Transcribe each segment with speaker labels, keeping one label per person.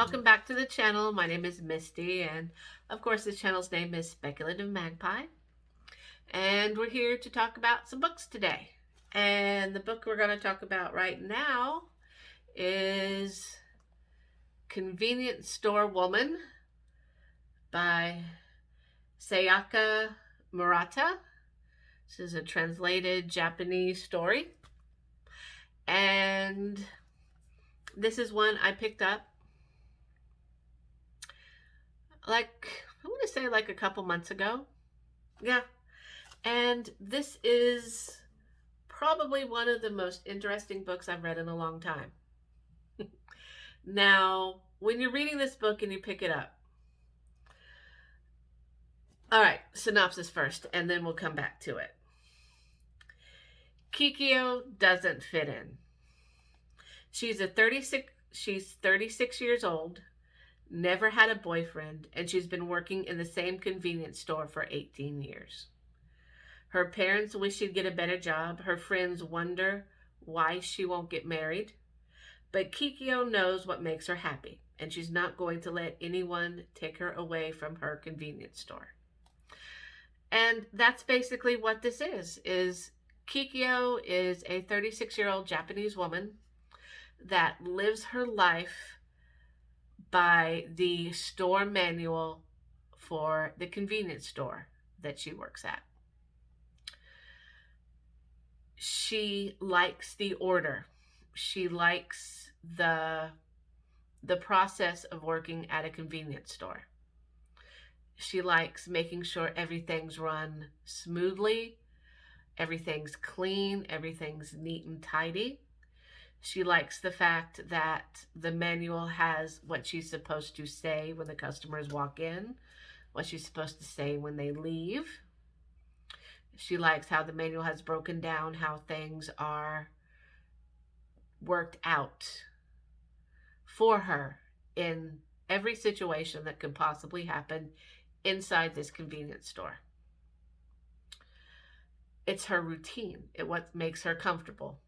Speaker 1: welcome back to the channel. My name is Misty, and of course, this channel's name is Speculative Magpie. And we're here to talk about some books today. And the book we're going to talk about right now is Convenience Store Woman by Sayaka Murata. This is a translated Japanese story. And this is one I picked up I want to say a couple months ago. Yeah. And this is probably one of the most interesting books I've read in a long time. Now, when you're reading this book and you pick it up, all right, synopsis first, and then we'll come back to it. Kikyo doesn't fit in. She's 36 years old, never had a boyfriend, and she's been working in the same convenience store for 18 years. Her parents wish she'd get a better job. Her friends wonder why she won't get married. But Kikyo knows what makes her happy, and she's not going to let anyone take her away from her convenience store. And that's basically what this is Kikyo is a 36-year-old Japanese woman that lives her life by the store manual for the convenience store that she works at. She likes the order. She likes the process of working at a convenience store. She likes making sure everything's run smoothly, everything's clean, everything's neat and tidy. She likes the fact that the manual has what she's supposed to say when the customers walk in, what she's supposed to say when they leave. She likes how the manual has broken down how things are worked out for her in every situation that could possibly happen inside this convenience store. It's her routine. It's what makes her comfortable.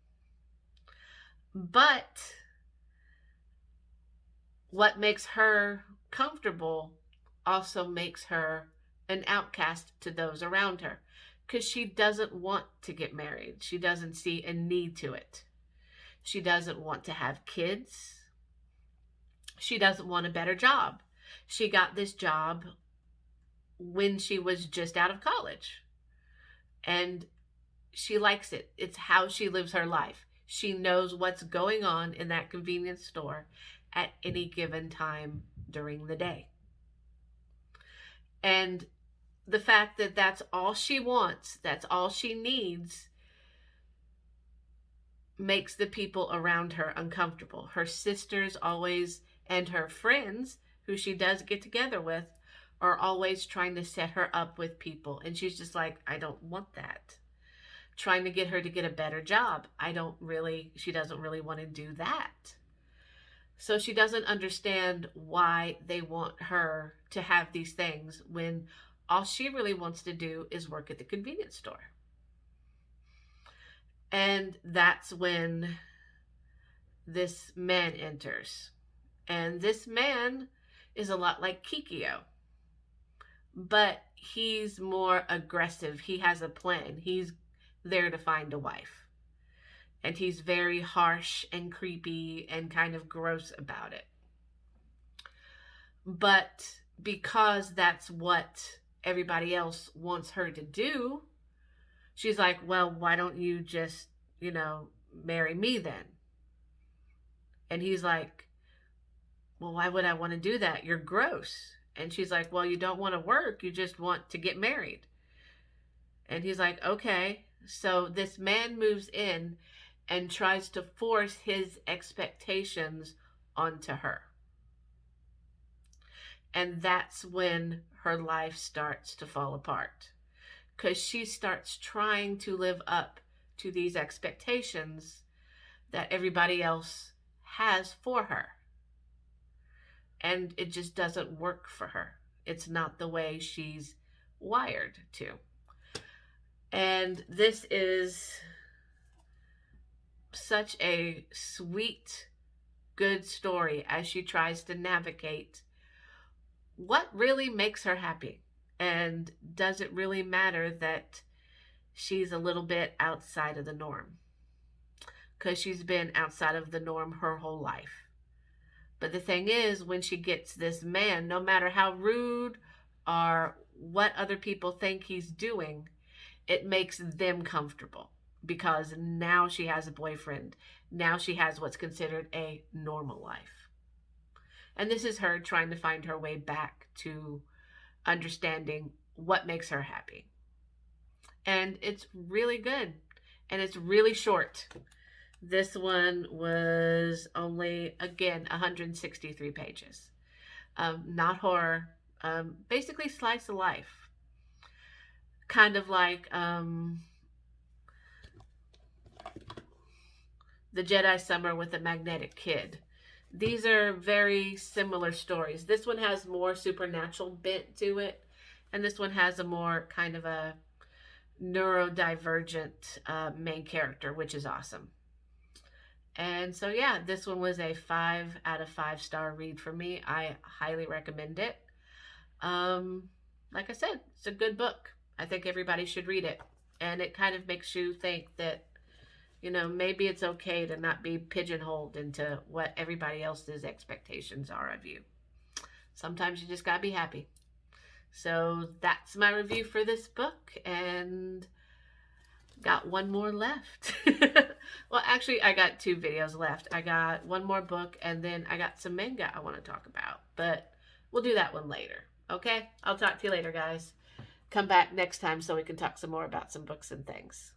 Speaker 1: But what makes her comfortable also makes her an outcast to those around her, because she doesn't want to get married. She doesn't see a need to it. She doesn't want to have kids. She doesn't want a better job. She got this job when she was just out of college. And she likes it. It's how she lives her life. She knows what's going on in that convenience store at any given time during the day. And the fact that that's all she wants, that's all she needs, makes the people around her uncomfortable. Her sisters always, and her friends, who she does get together with, are always trying to set her up with people. And she's just like, I don't want that. Trying to get her to get a better job. She doesn't really want to do that. So she doesn't understand why they want her to have these things when all she really wants to do is work at the convenience store. And that's when this man enters. And this man is a lot like Kikyo, but he's more aggressive. He has a plan. He's there to find a wife. And he's very harsh and creepy and kind of gross about it. But because that's what everybody else wants her to do, she's like, well, why don't you just, marry me then? And he's like, well, why would I want to do that? You're gross. And she's like, well, you don't want to work. You just want to get married. And he's like, okay. So this man moves in and tries to force his expectations onto her. And that's when her life starts to fall apart, because she starts trying to live up to these expectations that everybody else has for her. And it just doesn't work for her. It's not the way she's wired to. And this is such a sweet good story as she tries to navigate what really makes her happy. And does it really matter that she's a little bit outside of the norm? Because she's been outside of the norm her whole life. But the thing is, when she gets this man, no matter how rude or what other people think he's doing, it makes them comfortable because now she has a boyfriend. Now she has what's considered a normal life. And this is her trying to find her way back to understanding what makes her happy. And it's really good. And it's really short. This one was only, again, 163 pages. Not horror, basically slice of life. Kind of like The Jedi Summer with a Magnetic Kid. These are very similar stories. This one has more supernatural bent to it, and this one has a more kind of a neurodivergent main character, which is awesome. And so, yeah, this one was a 5 out of 5 star read for me. I highly recommend it. Um, like I said, it's a good book. I think everybody should read it. And it kind of makes you think that, maybe it's okay to not be pigeonholed into what everybody else's expectations are of you. Sometimes you just gotta be happy. So that's my review for this book, and got one more left. Well, actually, I got 2 videos left. I got one more book, and then I got some manga I want to talk about, but we'll do that one later. Okay? I'll talk to you later, guys. Come back next time so we can talk some more about some books and things.